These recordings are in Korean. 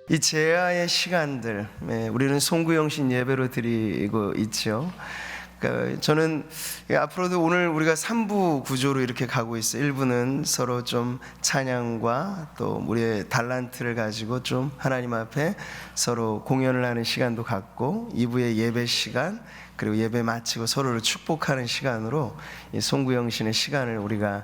이 제야의 시간들, 우리는 송구영신 예배로 드리고 있죠. 그러니까 저는 앞으로도 오늘 우리가 3부 구조로 이렇게 가고 있어요. 1부는 서로 좀 찬양과 또 우리의 달란트를 가지고 좀 하나님 앞에 서로 공연을 하는 시간도 갖고, 2부의 예배 시간, 그리고 예배 마치고 서로를 축복하는 시간으로 이 송구영신의 시간을 우리가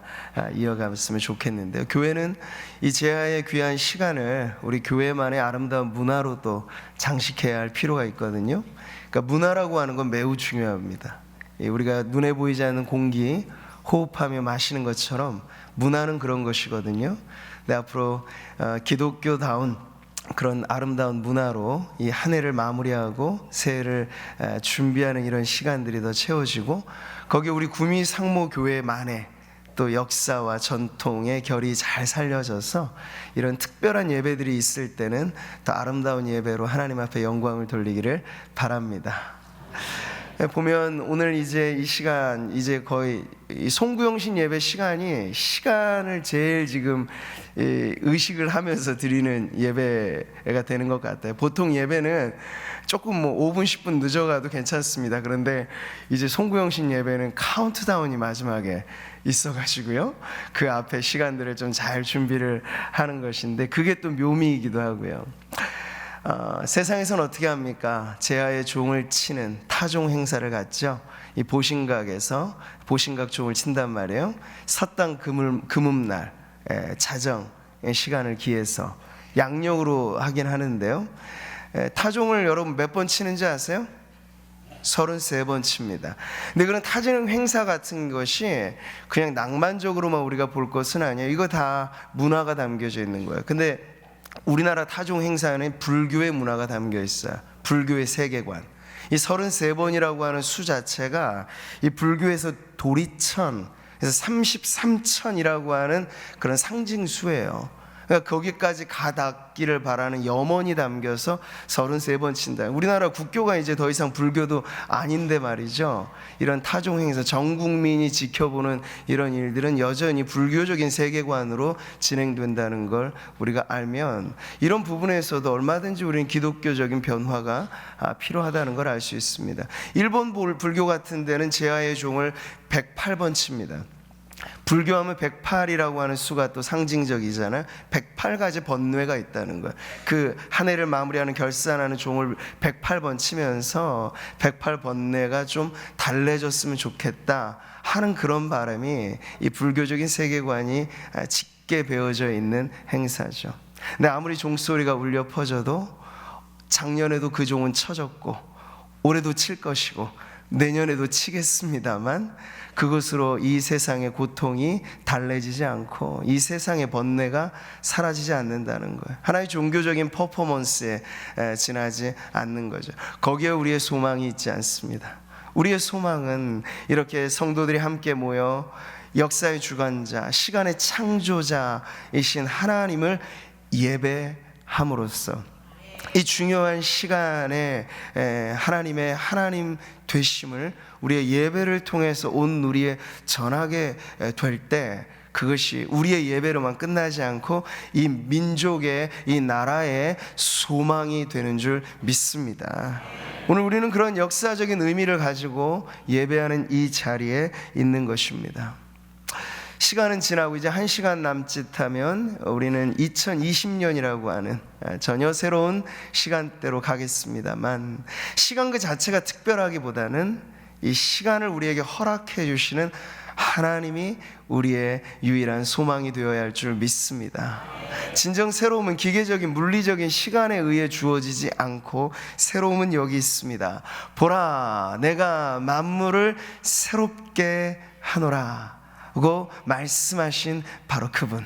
이어갔으면 좋겠는데요. 교회는 이 제야의 귀한 시간을 우리 교회만의 아름다운 문화로 또 장식해야 할 필요가 있거든요. 그러니까 문화라고 하는 건 매우 중요합니다. 우리가 눈에 보이지 않는 공기 호흡하며 마시는 것처럼 문화는 그런 것이거든요. 근데 앞으로 기독교다운 그런 아름다운 문화로 이 한 해를 마무리하고 새해를 준비하는 이런 시간들이 더 채워지고, 거기에 우리 구미 상모교회만의 또 역사와 전통의 결이 잘 살려져서 이런 특별한 예배들이 있을 때는 더 아름다운 예배로 하나님 앞에 영광을 돌리기를 바랍니다. 보면 오늘 이제 이 시간, 이제 거의 이 송구영신 예배 시간을 제일 지금 의식을 하면서 드리는 예배가 되는 것 같아요. 보통 예배는 조금 5분 10분 늦어가도 괜찮습니다. 그런데 이제 송구영신 예배는 카운트다운이 마지막에 있어가지고요, 그 앞에 시간들을 좀 잘 준비를 하는 것인데, 그게 또 묘미이기도 하고요. 세상에서는 어떻게 합니까? 제야의 종을 치는 타종 행사를 갖죠. 이 보신각에서 보신각 종을 친단 말이에요. 삿당 금음날 자정의 시간을 기해서 양력으로 하긴 하는데요, 타종을 여러분 몇 번 치는지 아세요? 33번 칩니다. 근데 그런 타종 행사 같은 것이 그냥 낭만적으로만 우리가 볼 것은 아니에요. 이거 다 문화가 담겨져 있는 거예요. 근데 우리나라 타종 행사에는 불교의 문화가 담겨 있어요. 불교의 세계관. 이 33번이라고 하는 수 자체가 이 불교에서 도리천, 그래서 33천이라고 하는 그런 상징수예요. 그러니까 거기까지 가닿기를 바라는 염원이 담겨서 33번 친다. 우리나라 국교가 이제 더 이상 불교도 아닌데 말이죠, 이런 타종 행사, 전 국민이 지켜보는 이런 일들은 여전히 불교적인 세계관으로 진행된다는 걸 우리가 알면, 이런 부분에서도 얼마든지 우리는 기독교적인 변화가 필요하다는 걸 알 수 있습니다. 일본 불교 같은 데는 제야의 종을 108번 칩니다. 불교하면 108이라고 하는 수가 또 상징적이잖아요. 108가지 번뇌가 있다는 거예요. 그 한 해를 마무리하는 결산하는 종을 108번 치면서 108 번뇌가 좀 달래졌으면 좋겠다 하는 그런 바람이 이 불교적인 세계관이 짙게 배어져 있는 행사죠. 근데 아무리 종소리가 울려 퍼져도 작년에도 그 종은 쳐졌고 올해도 칠 것이고 내년에도 치겠습니다만, 그것으로 이 세상의 고통이 달래지지 않고 이 세상의 번뇌가 사라지지 않는다는 거예요. 하나의 종교적인 퍼포먼스에 지나지 않는 거죠. 거기에 우리의 소망이 있지 않습니다. 우리의 소망은 이렇게 성도들이 함께 모여 역사의 주관자, 시간의 창조자이신 하나님을 예배함으로써 이 중요한 시간에 하나님의 하나님 되심을 우리의 예배를 통해서 온 누리에 전하게 될 때, 그것이 우리의 예배로만 끝나지 않고 이 민족의, 이 나라의 소망이 되는 줄 믿습니다. 오늘 우리는 그런 역사적인 의미를 가지고 예배하는 이 자리에 있는 것입니다. 시간은 지나고 이제 1시간 남짓하면 우리는 2020년이라고 하는 전혀 새로운 시간대로 가겠습니다만, 시간 그 자체가 특별하기보다는 이 시간을 우리에게 허락해 주시는 하나님이 우리의 유일한 소망이 되어야 할 줄 믿습니다. 진정 새로움은 기계적인 물리적인 시간에 의해 주어지지 않고, 새로움은 여기 있습니다. 보라, 내가 만물을 새롭게 하노라 고 말씀하신 바로 그분,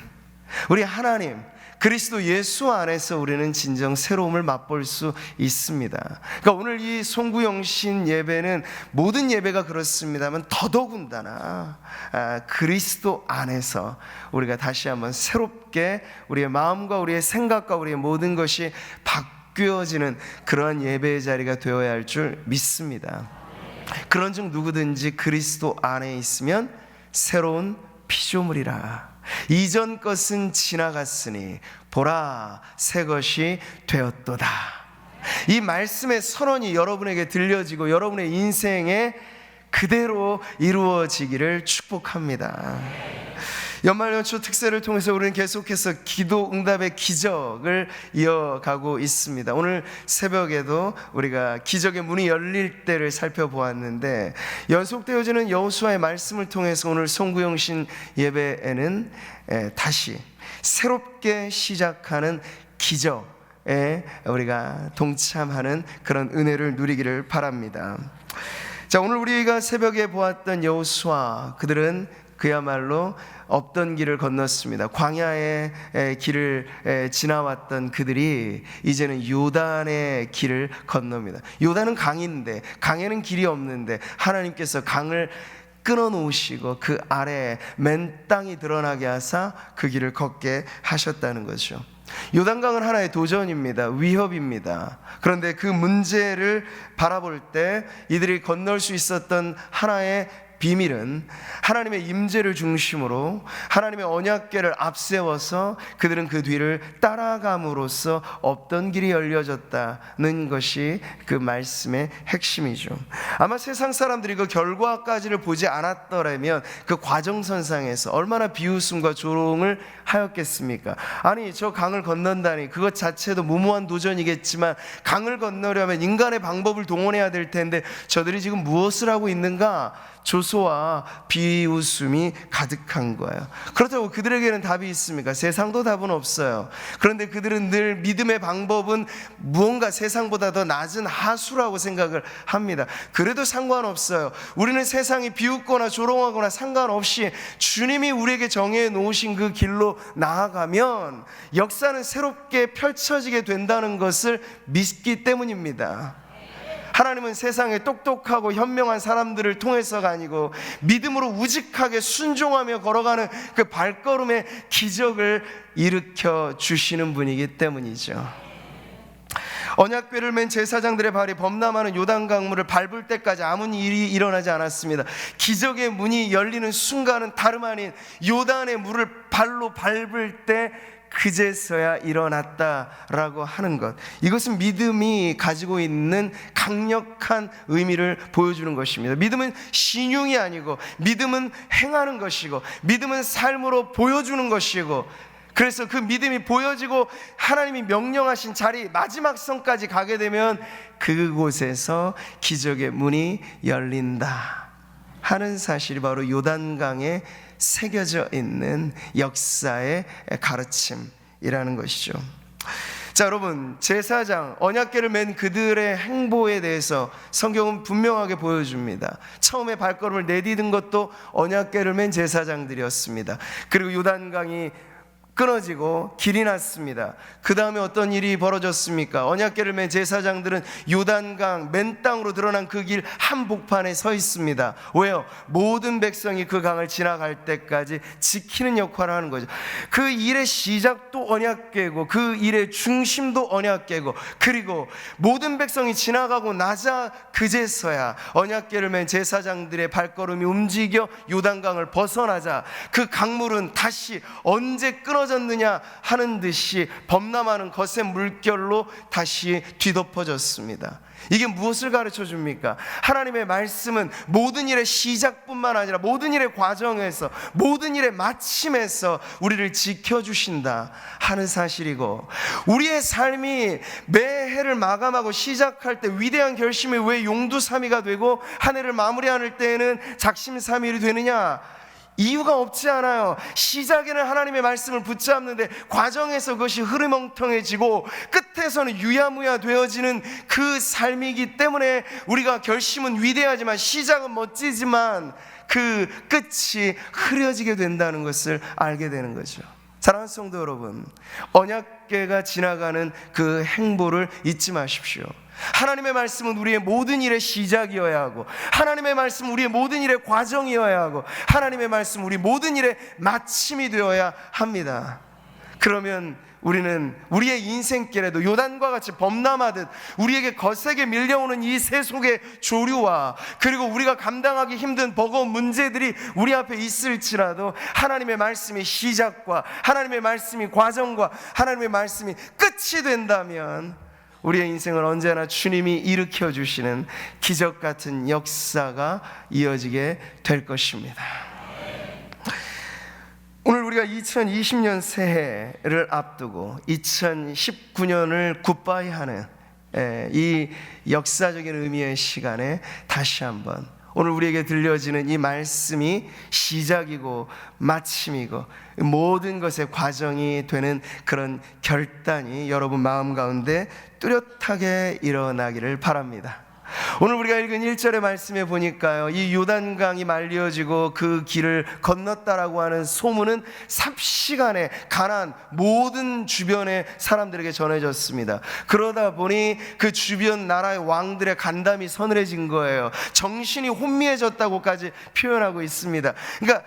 우리 하나님 그리스도 예수 안에서 우리는 진정 새로움을 맛볼 수 있습니다. 그러니까 오늘 이 송구영신 예배는 모든 예배가 그렇습니다만 더더군다나 그리스도 안에서 우리가 다시 한번 새롭게 우리의 마음과 우리의 생각과 우리의 모든 것이 바뀌어지는 그러한 예배의 자리가 되어야 할 줄 믿습니다. 그런즉 누구든지 그리스도 안에 있으면 새로운 피조물이라. 이전 것은 지나갔으니 보라 새 것이 되었도다. 이 말씀의 선언이 여러분에게 들려지고 여러분의 인생에 그대로 이루어지기를 축복합니다. 연말연초 특세를 통해서 우리는 계속해서 기도 응답의 기적을 이어가고 있습니다. 오늘 새벽에도 우리가 기적의 문이 열릴 때를 살펴보았는데, 연속되어지는 여호수아의 말씀을 통해서 오늘 송구영신 예배에는 다시 새롭게 시작하는 기적에 우리가 동참하는 그런 은혜를 누리기를 바랍니다. 자, 오늘 우리가 새벽에 보았던 여호수아, 그들은 그야말로 없던 길을 건넜습니다. 광야의 길을 지나왔던 그들이 이제는 요단의 길을 건넙니다. 요단은 강인데, 강에는 길이 없는데 하나님께서 강을 끊어놓으시고 그 아래에 맨 땅이 드러나게 하사 그 길을 걷게 하셨다는 거죠. 요단강은 하나의 도전입니다. 위협입니다. 그런데 그 문제를 바라볼 때 이들이 건널 수 있었던 하나의 비밀은 하나님의 임재를 중심으로 하나님의 언약궤를 앞세워서 그들은 그 뒤를 따라감으로써 없던 길이 열려졌다는 것이 그 말씀의 핵심이죠. 아마 세상 사람들이 그 결과까지를 보지 않았더라면 그 과정선상에서 얼마나 비웃음과 조롱을 하였겠습니까? 아니, 저 강을 건넌다니, 그것 자체도 무모한 도전이겠지만 강을 건너려면 인간의 방법을 동원해야 될 텐데 저들이 지금 무엇을 하고 있는가? 조소와 비웃음이 가득한 거예요. 그렇다고 그들에게는 답이 있습니까? 세상도 답은 없어요. 그런데 그들은 늘 믿음의 방법은 무언가 세상보다 더 낮은 하수라고 생각을 합니다. 그래도 상관없어요. 우리는 세상이 비웃거나 조롱하거나 상관없이 주님이 우리에게 정해 놓으신 그 길로 나아가면 역사는 새롭게 펼쳐지게 된다는 것을 믿기 때문입니다. 하나님은 세상에 똑똑하고 현명한 사람들을 통해서가 아니고 믿음으로 우직하게 순종하며 걸어가는 그 발걸음의 기적을 일으켜 주시는 분이기 때문이죠. 언약궤를 맨 제사장들의 발이 범람하는 요단강물을 밟을 때까지 아무 일이 일어나지 않았습니다. 기적의 문이 열리는 순간은 다름 아닌 요단의 물을 발로 밟을 때 그제서야 일어났다라고 하는 것, 이것은 믿음이 가지고 있는 강력한 의미를 보여주는 것입니다. 믿음은 신용이 아니고 믿음은 행하는 것이고 믿음은 삶으로 보여주는 것이고, 그래서 그 믿음이 보여지고 하나님이 명령하신 자리 마지막 선까지 가게 되면 그곳에서 기적의 문이 열린다 하는 사실이 바로 요단강에 새겨져 있는 역사의 가르침이라는 것이죠. 자, 여러분, 제사장, 언약궤를 맨 그들의 행보에 대해서 성경은 분명하게 보여줍니다. 처음에 발걸음을 내디딘 것도 언약궤를 맨 제사장들이었습니다. 그리고 요단강이 끊어지고 길이 났습니다. 그 다음에 어떤 일이 벌어졌습니까? 언약궤를 맨 제사장들은 요단강 맨 땅으로 드러난 그 길 한복판에 서 있습니다. 왜요? 모든 백성이 그 강을 지나갈 때까지 지키는 역할을 하는 거죠. 그 일의 시작도 언약궤고 그 일의 중심도 언약궤고, 그리고 모든 백성이 지나가고 나자 그제서야 언약궤를 맨 제사장들의 발걸음이 움직여 요단강을 벗어나자 그 강물은 다시 언제 끊어졌느냐 하는 듯이 범람하는 거센 물결로 다시 뒤덮어졌습니다. 이게 무엇을 가르쳐 줍니까? 하나님의 말씀은 모든 일의 시작뿐만 아니라 모든 일의 과정에서, 모든 일의 마침에서 우리를 지켜주신다 하는 사실이고, 우리의 삶이 매 해를 마감하고 시작할 때 위대한 결심이 왜 용두삼위가 되고 한 해를 마무리할 때에는 작심삼일이 되느냐? 이유가 없지 않아요. 시작에는 하나님의 말씀을 붙잡는데 과정에서 그것이 흐르멍텅해지고 끝에서는 유야무야 되어지는 그 삶이기 때문에 우리가 결심은 위대하지만 시작은 멋지지만 그 끝이 흐려지게 된다는 것을 알게 되는 거죠. 사랑하는 성도 여러분, 언약궤가 지나가는 그 행보를 잊지 마십시오. 하나님의 말씀은 우리의 모든 일의 시작이어야 하고, 하나님의 말씀은 우리의 모든 일의 과정이어야 하고, 하나님의 말씀은 우리 모든 일의 마침이 되어야 합니다. 그 그러면 우리는 우리의 인생길에도 요단과 같이 범람하듯 우리에게 거세게 밀려오는 이 세속의 조류와 그리고 우리가 감당하기 힘든 버거운 문제들이 우리 앞에 있을지라도 하나님의 말씀이 시작과 하나님의 말씀이 과정과 하나님의 말씀이 끝이 된다면 우리의 인생은 언제나 주님이 일으켜 주시는 기적 같은 역사가 이어지게 될 것입니다. 오늘 우리가 2020년 새해를 앞두고 2019년을 굿바이하는 이 역사적인 의미의 시간에 다시 한번 오늘 우리에게 들려지는 이 말씀이 시작이고 마침이고 모든 것의 과정이 되는 그런 결단이 여러분 마음 가운데 뚜렷하게 일어나기를 바랍니다. 오늘 우리가 읽은 1절의 말씀에 보니까요, 이 요단강이 말려지고 그 길을 건넜다라고 하는 소문은 삽시간에 가나안 모든 주변의 사람들에게 전해졌습니다. 그러다 보니 그 주변 나라의 왕들의 간담이 서늘해진 거예요. 정신이 혼미해졌다고까지 표현하고 있습니다. 그러니까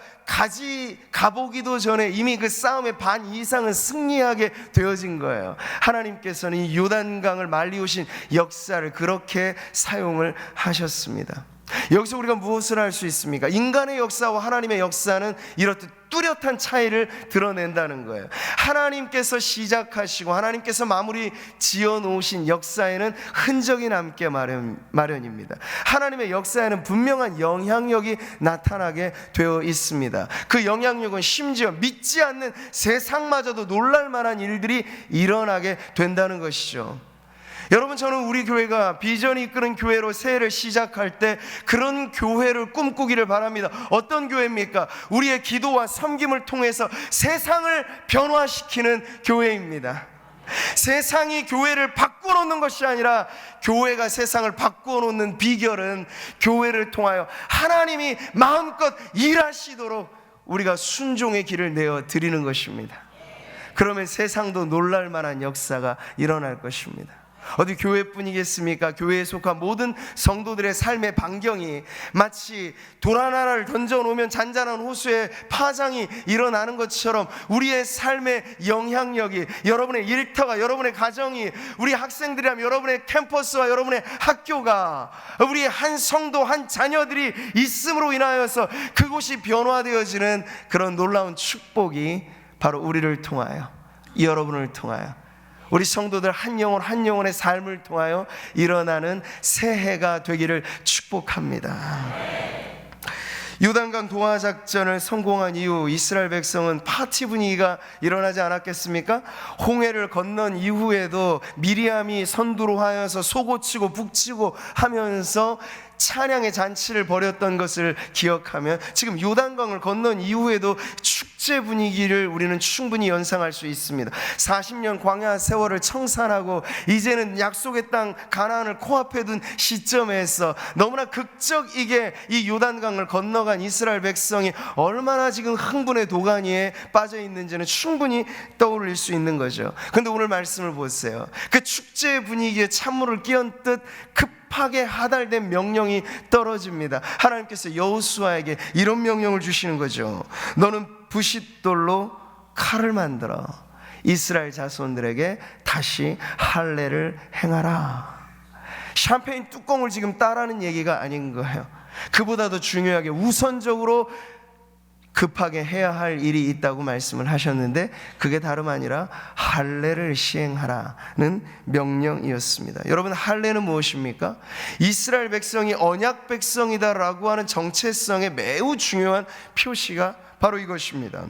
가보기도 전에 이미 그 싸움의 반 이상은 승리하게 되어진 거예요. 하나님께서는 이 요단강을 말리우신 역사를 그렇게 사용을 하셨습니다. 여기서 우리가 무엇을 할 수 있습니까? 인간의 역사와 하나님의 역사는 이렇듯 뚜렷한 차이를 드러낸다는 거예요. 하나님께서 시작하시고 하나님께서 마무리 지어놓으신 역사에는 흔적이 남게 마련입니다. 하나님의 역사에는 분명한 영향력이 나타나게 되어 있습니다. 그 영향력은 심지어 믿지 않는 세상마저도 놀랄 만한 일들이 일어나게 된다는 것이죠. 여러분, 저는 우리 교회가 비전이 이끄는 교회로 새해를 시작할 때 그런 교회를 꿈꾸기를 바랍니다. 어떤 교회입니까? 우리의 기도와 섬김을 통해서 세상을 변화시키는 교회입니다. 세상이 교회를 바꾸어 놓는 것이 아니라 교회가 세상을 바꾸어 놓는 비결은 교회를 통하여 하나님이 마음껏 일하시도록 우리가 순종의 길을 내어 드리는 것입니다. 그러면 세상도 놀랄 만한 역사가 일어날 것입니다. 어디 교회뿐이겠습니까? 교회에 속한 모든 성도들의 삶의 반경이 마치 돌 하나를 던져놓으면 잔잔한 호수에 파장이 일어나는 것처럼 우리의 삶의 영향력이, 여러분의 일터가, 여러분의 가정이, 우리 학생들이라면 여러분의 캠퍼스와 여러분의 학교가, 우리의 한 성도 한 자녀들이 있음으로 인하여서 그곳이 변화되어지는 그런 놀라운 축복이 바로 우리를 통하여, 여러분을 통하여, 우리 성도들 한 영혼 한 영혼의 삶을 통하여 일어나는 새해가 되기를 축복합니다. 요단강 도하 작전을 성공한 이후 이스라엘 백성은 파티 분위기가 일어나지 않았겠습니까? 홍해를 건넌 이후에도 미리암이 선두로 하여서 소고치고 북치고 하면서 찬양의 잔치를 벌였던 것을 기억하면 지금 요단강을 건넌 이후에도 축제 분위기를 우리는 충분히 연상할 수 있습니다. 40년 광야 세월을 청산하고 이제는 약속의 땅 가나안을 코앞에 둔 시점에서 너무나 극적이게 이 요단강을 건너간 이스라엘 백성이 얼마나 지금 흥분의 도가니에 빠져 있는지는 충분히 떠올릴 수 있는 거죠. 그런데 오늘 말씀을 보세요. 그 축제 분위기에 찬물을 끼얹듯 급하게 하달된 명령이 떨어집니다. 하나님께서 여호수아에게 이런 명령을 주시는 거죠. 너는 부싯돌로 칼을 만들어 이스라엘 자손들에게 다시 할례를 행하라. 샴페인 뚜껑을 지금 따라는 얘기가 아닌 거예요. 그보다도 중요하게 우선적으로 급하게 해야 할 일이 있다고 말씀을 하셨는데 그게 다름 아니라 할례를 시행하라는 명령이었습니다. 여러분, 할례는 무엇입니까? 이스라엘 백성이 언약 백성이다라고 하는 정체성의 매우 중요한 표시가 바로 이것입니다.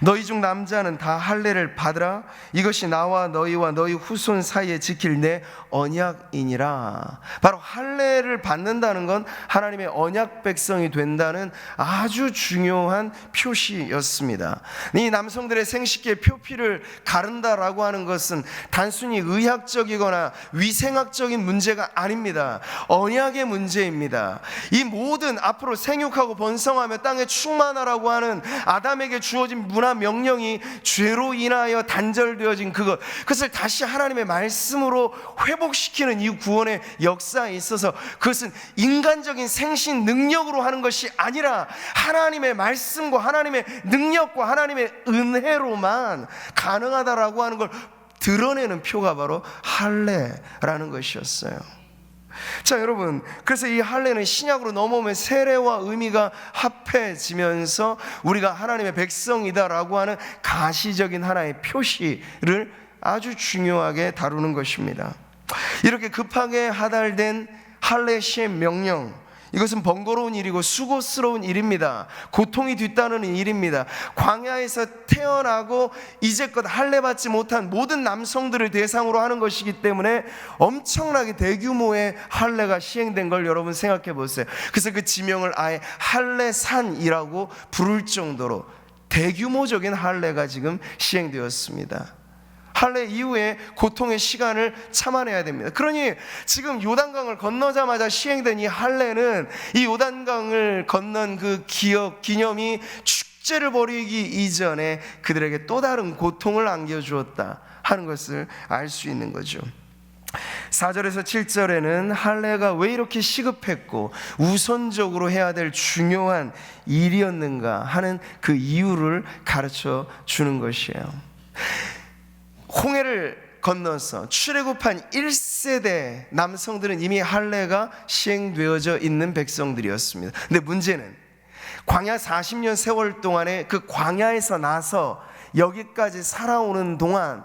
너희 중 남자는 다 할례를 받으라. 이것이 나와 너희와 너희 후손 사이에 지킬 내 언약이니라. 바로 할례를 받는다는 건 하나님의 언약 백성이 된다는 아주 중요한 표시였습니다. 이 남성들의 생식기의 표피를 가른다라고 하는 것은 단순히 의학적이거나 위생학적인 문제가 아닙니다. 언약의 문제입니다. 이 모든 앞으로 생육하고 번성하며 땅에 충만하라고 하는 아담에게 주어진 문화 언약과 명령이 죄로 인하여 단절되어진 그것을 다시 하나님의 말씀으로 회복시키는 이 구원의 역사에 있어서 그것은 인간적인 생신 능력으로 하는 것이 아니라 하나님의 말씀과 하나님의 능력과 하나님의 은혜로만 가능하다라고 하는 걸 드러내는 표가 바로 할례라는 것이었어요. 자, 여러분, 그래서 이 할례는 신약으로 넘어오면 세례와 의미가 합해지면서 우리가 하나님의 백성이다라고 하는 가시적인 하나의 표시를 아주 중요하게 다루는 것입니다. 이렇게 급하게 하달된 할례 시행 명령, 이것은 번거로운 일이고 수고스러운 일입니다. 고통이 뒤따르는 일입니다. 광야에서 태어나고 이제껏 할례받지 못한 모든 남성들을 대상으로 하는 것이기 때문에 엄청나게 대규모의 할례가 시행된 걸 여러분 생각해 보세요. 그래서 그 지명을 아예 할례산이라고 부를 정도로 대규모적인 할례가 지금 시행되었습니다. 할례 이후에 고통의 시간을 참아내야 됩니다. 그러니 지금 요단강을 건너자마자 시행된 이 할례는 이 요단강을 건넌 그 기념이 축제를 벌이기 이전에 그들에게 또 다른 고통을 안겨주었다 하는 것을 알 수 있는 거죠. 4절에서 7절에는 할례가 왜 이렇게 시급했고 우선적으로 해야 될 중요한 일이었는가 하는 그 이유를 가르쳐 주는 것이에요. 홍해를 건너서 출애굽한 1세대 남성들은 이미 할례가 시행되어져 있는 백성들이었습니다. 근데 문제는 광야 40년 세월 동안에 그 광야에서 나서 여기까지 살아오는 동안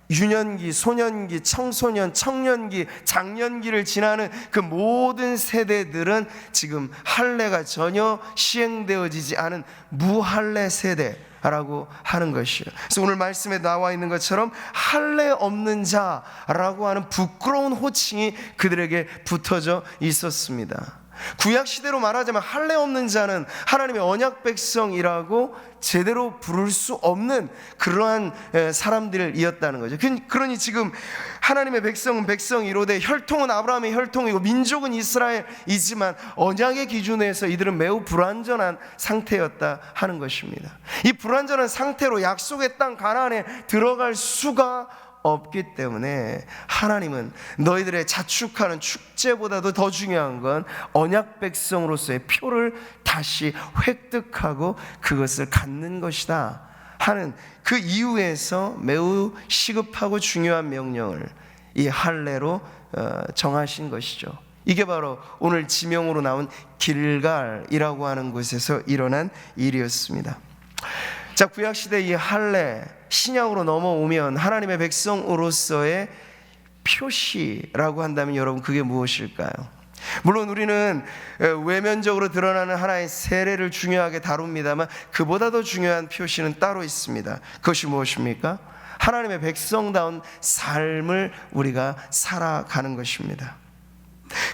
유년기, 소년기, 청소년, 청년기, 장년기를 지나는 그 모든 세대들은 지금 할례가 전혀 시행되어지지 않은 무할례 세대라고 하는 것이에요. 그래서 오늘 말씀에 나와 있는 것처럼 할례 없는 자라고 하는 부끄러운 호칭이 그들에게 붙어져 있었습니다. 구약 시대로 말하자면 할례 없는 자는 하나님의 언약 백성이라고 제대로 부를 수 없는 그러한 사람들이었다는 거죠. 그러니 지금 하나님의 백성은 백성이로되 혈통은 아브라함의 혈통이고 민족은 이스라엘이지만 언약의 기준에서 이들은 매우 불완전한 상태였다 하는 것입니다. 이 불완전한 상태로 약속의 땅 가나안에 들어갈 수가 없기 때문에 하나님은 너희들의 자축하는 축제보다도 더 중요한 건 언약 백성으로서의 표를 다시 획득하고 그것을 갖는 것이다 하는 그 이유에서 매우 시급하고 중요한 명령을 이 할례로 정하신 것이죠. 이게 바로 오늘 지명으로 나온 길갈이라고 하는 곳에서 일어난 일이었습니다. 자, 구약시대 이 할례 신약으로 넘어오면 하나님의 백성으로서의 표시라고 한다면 여러분 그게 무엇일까요? 물론 우리는 외면적으로 드러나는 하나의 세례를 중요하게 다룹니다만 그보다 더 중요한 표시는 따로 있습니다. 그것이 무엇입니까? 하나님의 백성다운 삶을 우리가 살아가는 것입니다.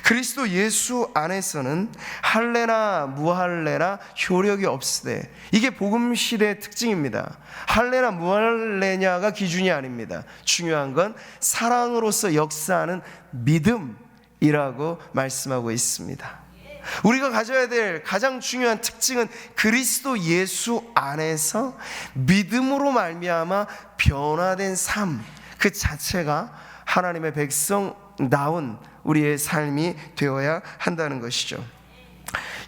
그리스도 예수 안에서는 할례나 무할례나 효력이 없으되 이게 복음 시대의 특징입니다. 할례나 무할례냐가 기준이 아닙니다. 중요한 건 사랑으로서 역사하는 믿음이라고 말씀하고 있습니다. 우리가 가져야 될 가장 중요한 특징은 그리스도 예수 안에서 믿음으로 말미암아 변화된 삶 그 자체가 하나님의 백성다운 우리의 삶이 되어야 한다는 것이죠.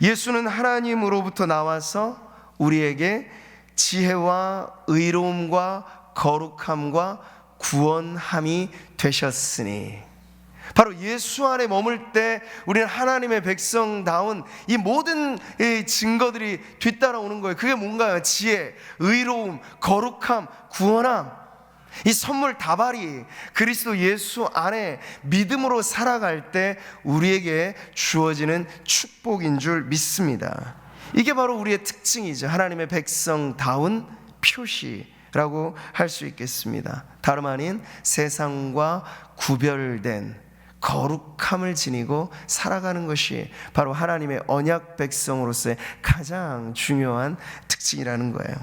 예수는 하나님으로부터 나와서 우리에게 지혜와 의로움과 거룩함과 구원함이 되셨으니 바로 예수 안에 머물 때 우리는 하나님의 백성다운 이 모든 증거들이 뒤따라오는 거예요. 그게 뭔가요? 지혜, 의로움, 거룩함, 구원함. 이 선물 다발이 그리스도 예수 안에 믿음으로 살아갈 때 우리에게 주어지는 축복인 줄 믿습니다. 이게 바로 우리의 특징이죠. 하나님의 백성다운 표시라고 할 수 있겠습니다. 다름 아닌 세상과 구별된 거룩함을 지니고 살아가는 것이 바로 하나님의 언약 백성으로서의 가장 중요한 특징이라는 거예요.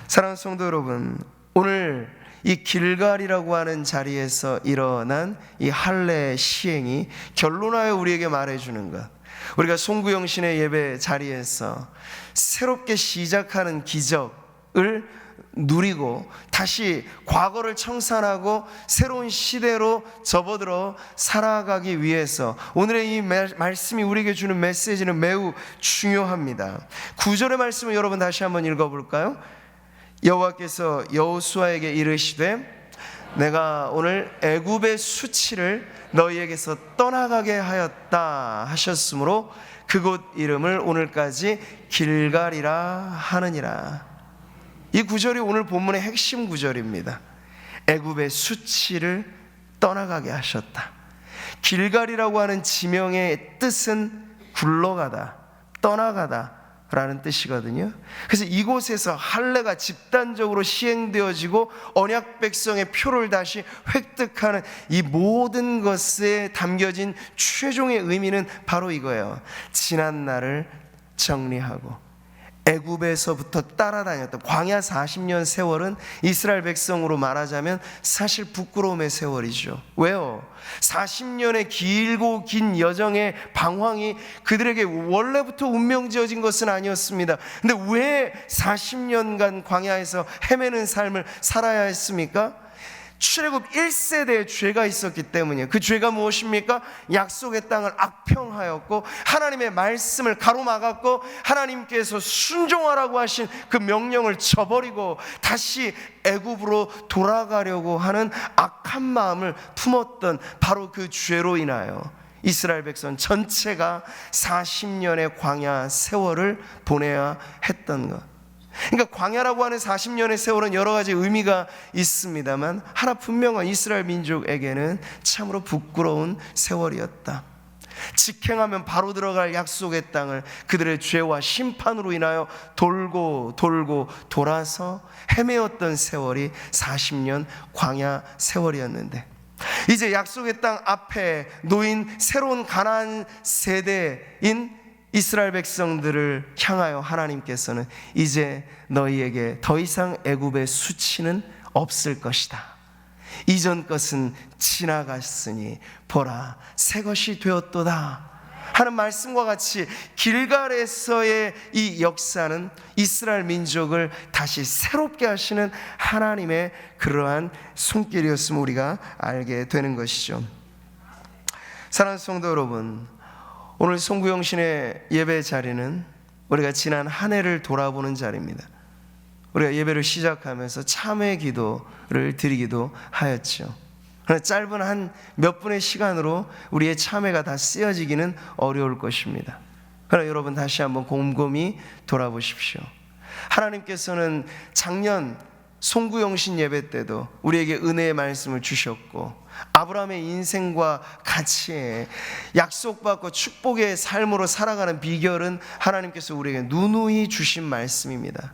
사랑하는 성도 여러분, 오늘 이 길갈이라고 하는 자리에서 일어난 이 할례 시행이 결론하여 우리에게 말해주는 것, 우리가 송구영신의 예배 자리에서 새롭게 시작하는 기적을 누리고 다시 과거를 청산하고 새로운 시대로 접어들어 살아가기 위해서 오늘의 이 말씀이 우리에게 주는 메시지는 매우 중요합니다. 9절의 말씀을 여러분 다시 한번 읽어볼까요? 여호와께서 여호수아에게 이르시되 내가 오늘 애굽의 수치를 너희에게서 떠나가게 하였다 하셨으므로 그곳 이름을 오늘까지 길갈이라 하느니라. 이 구절이 오늘 본문의 핵심 구절입니다. 애굽의 수치를 떠나가게 하셨다. 길갈이라고 하는 지명의 뜻은 굴러가다, 떠나가다 라는 뜻이거든요. 그래서 이곳에서 할례가 집단적으로 시행되어지고 언약 백성의 표를 다시 획득하는 이 모든 것에 담겨진 최종의 의미는 바로 이거예요. 지난 날을 정리하고 애굽에서부터 따라다녔던 광야 40년 세월은 이스라엘 백성으로 말하자면 사실 부끄러움의 세월이죠. 왜요? 40년의 길고 긴 여정의 방황이 그들에게 원래부터 운명지어진 것은 아니었습니다. 근데 왜 40년간 광야에서 헤매는 삶을 살아야 했습니까? 출애굽 1세대에 죄가 있었기 때문이에요. 그 죄가 무엇입니까? 약속의 땅을 악평하였고 하나님의 말씀을 가로막았고 하나님께서 순종하라고 하신 그 명령을 저버리고 다시 애굽으로 돌아가려고 하는 악한 마음을 품었던 바로 그 죄로 인하여 이스라엘 백성 전체가 40년의 광야 세월을 보내야 했던 것. 그러니까 광야라고 하는 40년의 세월은 여러 가지 의미가 있습니다만 하나 분명한 이스라엘 민족에게는 참으로 부끄러운 세월이었다. 직행하면 바로 들어갈 약속의 땅을 그들의 죄와 심판으로 인하여 돌고 돌아서 헤매었던 세월이 40년 광야 세월이었는데 이제 약속의 땅 앞에 놓인 새로운 가나안 세대인 이스라엘 백성들을 향하여 하나님께서는 이제 너희에게 더 이상 애굽의 수치는 없을 것이다. 이전 것은 지나갔으니 보라 새 것이 되었도다 하는 말씀과 같이 길갈에서의 이 역사는 이스라엘 민족을 다시 새롭게 하시는 하나님의 그러한 손길이었음을 우리가 알게 되는 것이죠. 사랑하는 성도 여러분, 오늘 송구영신의 예배 자리는 우리가 지난 한 해를 돌아보는 자리입니다. 우리가 예배를 시작하면서 참회 기도를 드리기도 하였죠. 그러나 짧은 한 몇 분의 시간으로 우리의 참회가 다 쓰여지기는 어려울 것입니다. 그러나 여러분 다시 한번 곰곰이 돌아보십시오. 하나님께서는 작년 송구영신 예배 때도 우리에게 은혜의 말씀을 주셨고 아브라함의 인생과 같이 약속받고 축복의 삶으로 살아가는 비결은 하나님께서 우리에게 누누이 주신 말씀입니다.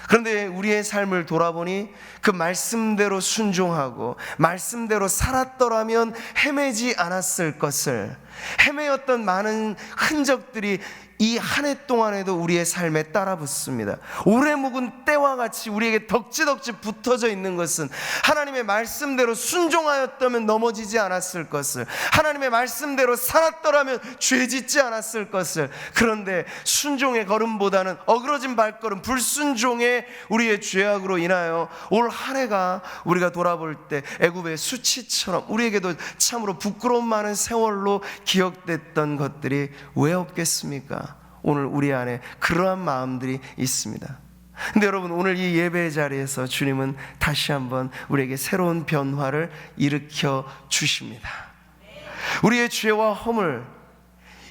그런데 우리의 삶을 돌아보니 그 말씀대로 순종하고 말씀대로 살았더라면 헤매지 않았을 것을, 헤매였던 많은 흔적들이 이 한 해 동안에도 우리의 삶에 따라붙습니다. 오래 묵은 때와 같이 우리에게 덕지덕지 붙어져 있는 것은 하나님의 말씀대로 순종하였다면 넘어지지 않았을 것을, 하나님의 말씀대로 살았더라면 죄짓지 않았을 것을, 그런데 순종의 걸음보다는 어그러진 발걸음, 불순종의 우리의 죄악으로 인하여 올 한 해가 우리가 돌아볼 때 애굽의 수치처럼 우리에게도 참으로 부끄러움 많은 세월로 기억됐던 것들이 왜 없겠습니까? 오늘 우리 안에 그러한 마음들이 있습니다. 근데 여러분, 오늘 이 예배 자리에서 주님은 다시 한번 우리에게 새로운 변화를 일으켜 주십니다. 우리의 죄와 허물,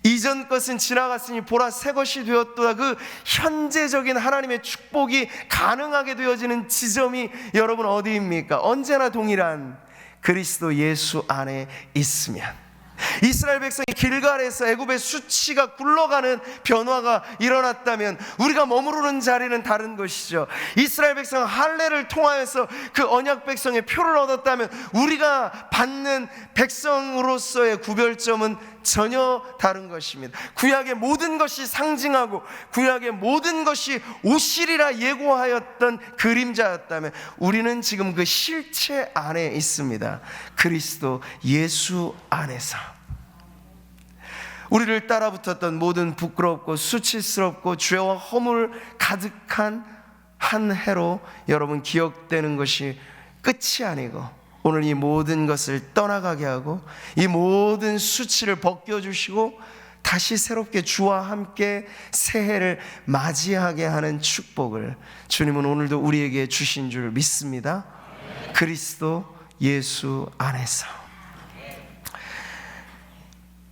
이전 것은 지나갔으니 보라 새 것이 되었도다, 그 현재적인 하나님의 축복이 가능하게 되어지는 지점이 여러분 어디입니까? 언제나 동일한 그리스도 예수 안에 있으면, 이스라엘 백성이 길갈에서 애굽의 수치가 굴러가는 변화가 일어났다면 우리가 머무르는 자리는 다른 것이죠. 이스라엘 백성 할례를 통하여서 그 언약 백성의 표를 얻었다면 우리가 받는 백성으로서의 구별점은 전혀 다른 것입니다. 구약의 모든 것이 상징하고 구약의 모든 것이 오시리라 예고하였던 그림자였다면 우리는 지금 그 실체 안에 있습니다. 그리스도 예수 안에서. 우리를 따라붙었던 모든 부끄럽고 수치스럽고 죄와 허물 가득한 한 해로 여러분 기억되는 것이 끝이 아니고 오늘 이 모든 것을 떠나가게 하고 이 모든 수치를 벗겨주시고 다시 새롭게 주와 함께 새해를 맞이하게 하는 축복을 주님은 오늘도 우리에게 주신 줄 믿습니다. 그리스도 예수 안에서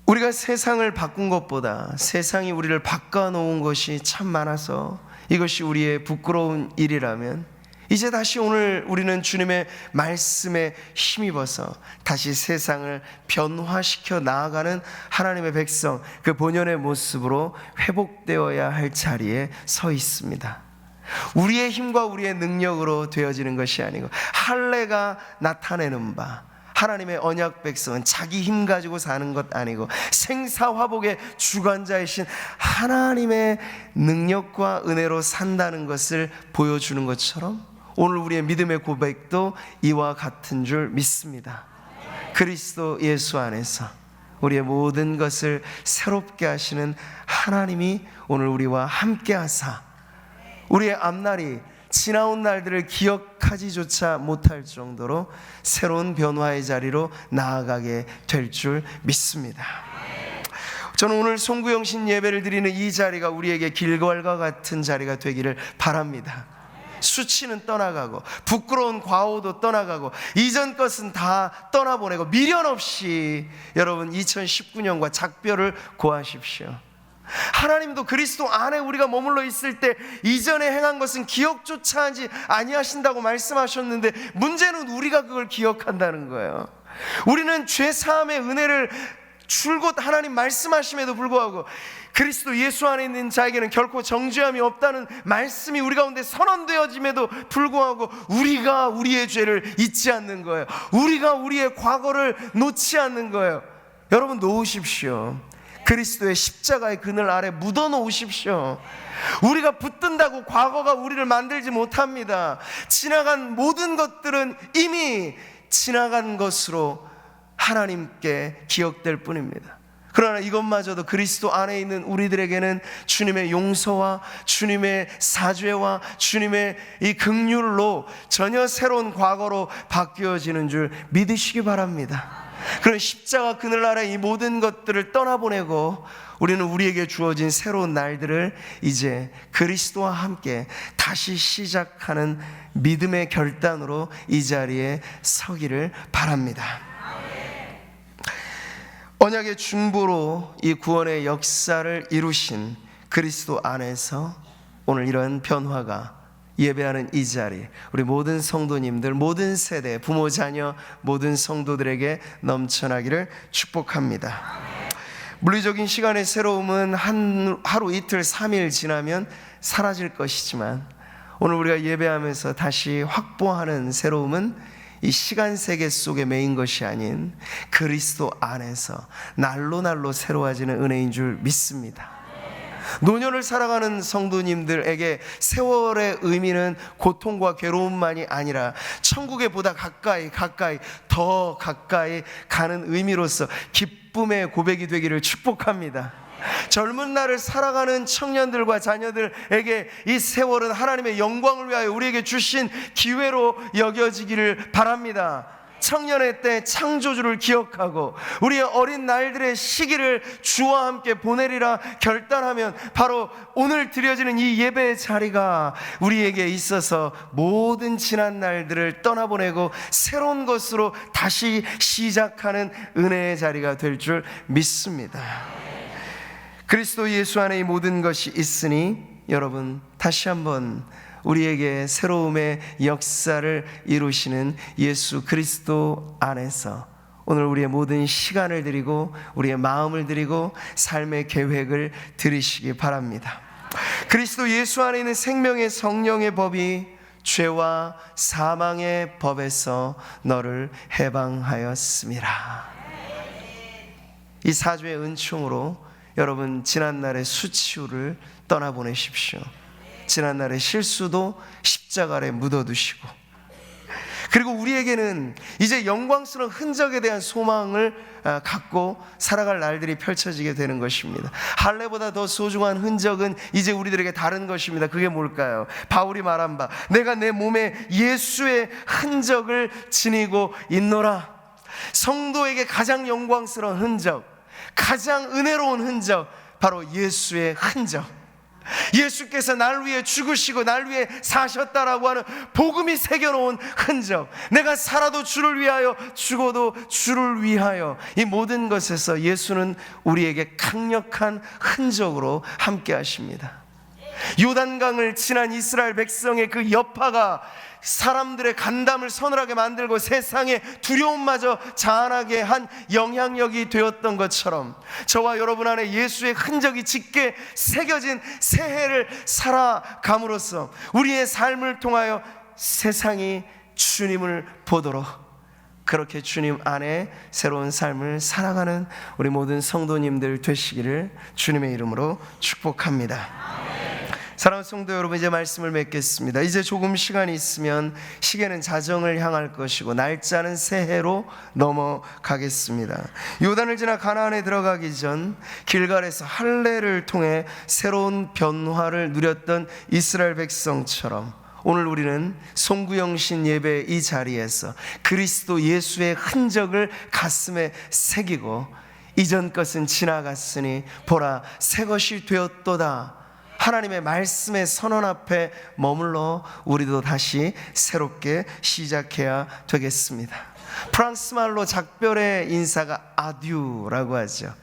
우리가 세상을 바꾼 것보다 세상이 우리를 바꿔놓은 것이 참 많아서 이것이 우리의 부끄러운 일이라면 이제 다시 오늘 우리는 주님의 말씀에 힘입어서 다시 세상을 변화시켜 나아가는 하나님의 백성, 그 본연의 모습으로 회복되어야 할 자리에 서 있습니다. 우리의 힘과 우리의 능력으로 되어지는 것이 아니고 할례가 나타내는 바 하나님의 언약 백성은 자기 힘 가지고 사는 것 아니고 생사화복의 주관자이신 하나님의 능력과 은혜로 산다는 것을 보여주는 것처럼 오늘 우리의 믿음의 고백도 이와 같은 줄 믿습니다. 그리스도 예수 안에서 우리의 모든 것을 새롭게 하시는 하나님이 오늘 우리와 함께 하사 우리의 앞날이 지나온 날들을 기억하지조차 못할 정도로 새로운 변화의 자리로 나아가게 될 줄 믿습니다. 저는 오늘 송구영신 예배를 드리는 이 자리가 우리에게 길갈과 같은 자리가 되기를 바랍니다. 수치는 떠나가고 부끄러운 과오도 떠나가고 이전 것은 다 떠나보내고 미련 없이 여러분 2019년과 작별을 고하십시오. 하나님도 그리스도 안에 우리가 머물러 있을 때 이전에 행한 것은 기억조차 하지 아니하신다고 말씀하셨는데 문제는 우리가 그걸 기억한다는 거예요. 우리는 죄사함의 은혜를 줄곧 하나님 말씀하심에도 불구하고 그리스도 예수 안에 있는 자에게는 결코 정죄함이 없다는 말씀이 우리 가운데 선언되어짐에도 불구하고 우리가 우리의 죄를 잊지 않는 거예요. 우리가 우리의 과거를 놓지 않는 거예요. 여러분 놓으십시오. 그리스도의 십자가의 그늘 아래 묻어 놓으십시오. 우리가 붙든다고 과거가 우리를 만들지 못합니다. 지나간 모든 것들은 이미 지나간 것으로 하나님께 기억될 뿐입니다. 그러나 이것마저도 그리스도 안에 있는 우리들에게는 주님의 용서와 주님의 사죄와 주님의 이 긍휼로 전혀 새로운 과거로 바뀌어지는 줄 믿으시기 바랍니다. 그런 십자가 그늘 아래 이 모든 것들을 떠나보내고 우리는 우리에게 주어진 새로운 날들을 이제 그리스도와 함께 다시 시작하는 믿음의 결단으로 이 자리에 서기를 바랍니다. 언약의 중보로 이 구원의 역사를 이루신 그리스도 안에서 오늘 이런 변화가 예배하는 이 자리 우리 모든 성도님들 모든 세대 부모 자녀 모든 성도들에게 넘쳐나기를 축복합니다. 물리적인 시간의 새로움은 하루 이틀 3일 지나면 사라질 것이지만 오늘 우리가 예배하면서 다시 확보하는 새로움은 이 시간 세계 속에 매인 것이 아닌 그리스도 안에서 날로 날로 새로워지는 은혜인 줄 믿습니다. 노년을 살아가는 성도님들에게 세월의 의미는 고통과 괴로움만이 아니라 천국에 보다 가까이 더 가까이 가는 의미로서 기쁨의 고백이 되기를 축복합니다. 젊은 날을 살아가는 청년들과 자녀들에게 이 세월은 하나님의 영광을 위하여 우리에게 주신 기회로 여겨지기를 바랍니다. 청년의 때 창조주를 기억하고 우리의 어린 날들의 시기를 주와 함께 보내리라 결단하면 바로 오늘 드려지는 이 예배의 자리가 우리에게 있어서 모든 지난 날들을 떠나보내고 새로운 것으로 다시 시작하는 은혜의 자리가 될 줄 믿습니다. 그리스도 예수 안에 이 모든 것이 있으니 여러분 다시 한번 우리에게 새로움의 역사를 이루시는 예수 그리스도 안에서 오늘 우리의 모든 시간을 드리고 우리의 마음을 드리고 삶의 계획을 드리시기 바랍니다. 그리스도 예수 안에 있는 생명의 성령의 법이 죄와 사망의 법에서 너를 해방하였음이라. 이 사죄의 은총으로 여러분 지난날의 수치를 떠나보내십시오. 지난날의 실수도 십자가 아래 묻어두시고 그리고 우리에게는 이제 영광스러운 흔적에 대한 소망을 갖고 살아갈 날들이 펼쳐지게 되는 것입니다. 할례보다 더 소중한 흔적은 이제 우리들에게 다른 것입니다. 그게 뭘까요? 바울이 말한 바 내가 내 몸에 예수의 흔적을 지니고 있노라. 성도에게 가장 영광스러운 흔적, 가장 은혜로운 흔적, 바로 예수의 흔적. 예수께서 날 위해 죽으시고 날 위해 사셨다라고 하는 복음이 새겨놓은 흔적, 내가 살아도 주를 위하여 죽어도 주를 위하여, 이 모든 것에서 예수는 우리에게 강력한 흔적으로 함께 하십니다. 요단강을 지난 이스라엘 백성의 그 여파가 사람들의 간담을 서늘하게 만들고 세상의 두려움마저 자아나게 한 영향력이 되었던 것처럼, 저와 여러분 안에 예수의 흔적이 짙게 새겨진 새해를 살아감으로써 우리의 삶을 통하여 세상이 주님을 보도록, 그렇게 주님 안에 새로운 삶을 살아가는 우리 모든 성도님들 되시기를 주님의 이름으로 축복합니다. 사랑하는 성도 여러분, 이제 말씀을 맺겠습니다. 이제 조금 시간이 있으면 시계는 자정을 향할 것이고 날짜는 새해로 넘어가겠습니다. 요단을 지나 가나안에 들어가기 전 길갈에서 할례를 통해 새로운 변화를 누렸던 이스라엘 백성처럼 오늘 우리는 송구영신 예배 이 자리에서 그리스도 예수의 흔적을 가슴에 새기고 이전 것은 지나갔으니 보라 새 것이 되었도다, 하나님의 말씀의 선언 앞에 머물러 우리도 다시 새롭게 시작해야 되겠습니다. 프랑스 말로 작별의 인사가 아듀라고 하죠.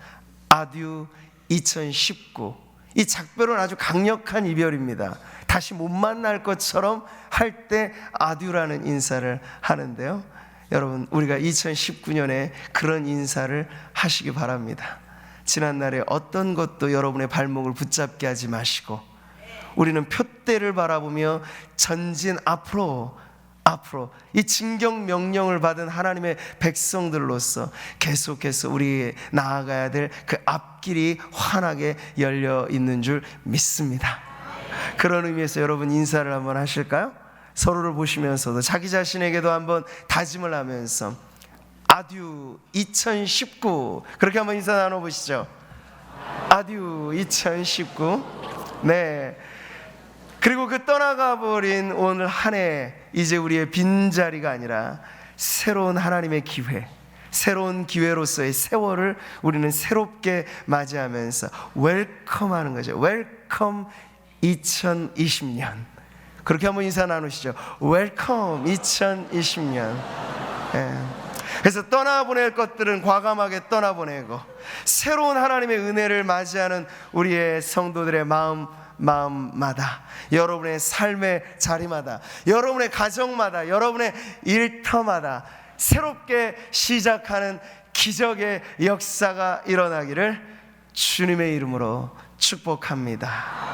아듀 2019. 이 작별은 아주 강력한 이별입니다. 다시 못 만날 것처럼 할 때 아듀라는 인사를 하는데요, 여러분, 우리가 2019년에 그런 인사를 하시기 바랍니다. 지난날에 어떤 것도 여러분의 발목을 붙잡게 하지 마시고 우리는 표대를 바라보며 전진 앞으로 이 진경 명령을 받은 하나님의 백성들로서 계속해서 우리 나아가야 될 그 앞길이 환하게 열려 있는 줄 믿습니다. 그런 의미에서 여러분 인사를 한번 하실까요? 서로를 보시면서도 자기 자신에게도 한번 다짐을 하면서 아듀 2019, 그렇게 한번 인사 나눠보시죠. 아듀 2019. 네. 그리고 그 떠나가 버린 오늘 한 해, 이제 우리의 빈자리가 아니라 새로운 하나님의 기회, 새로운 기회로서의 세월을 우리는 새롭게 맞이하면서 웰컴하는 거죠. 웰컴 2020년. 그렇게 한번 인사 나누시죠. 웰컴 2020년. 네. 그래서 떠나보낼 것들은 과감하게 떠나보내고 새로운 하나님의 은혜를 맞이하는 우리의 성도들의 마음마다, 여러분의 삶의 자리마다, 여러분의 가정마다, 여러분의 일터마다 새롭게 시작하는 기적의 역사가 일어나기를 주님의 이름으로 축복합니다.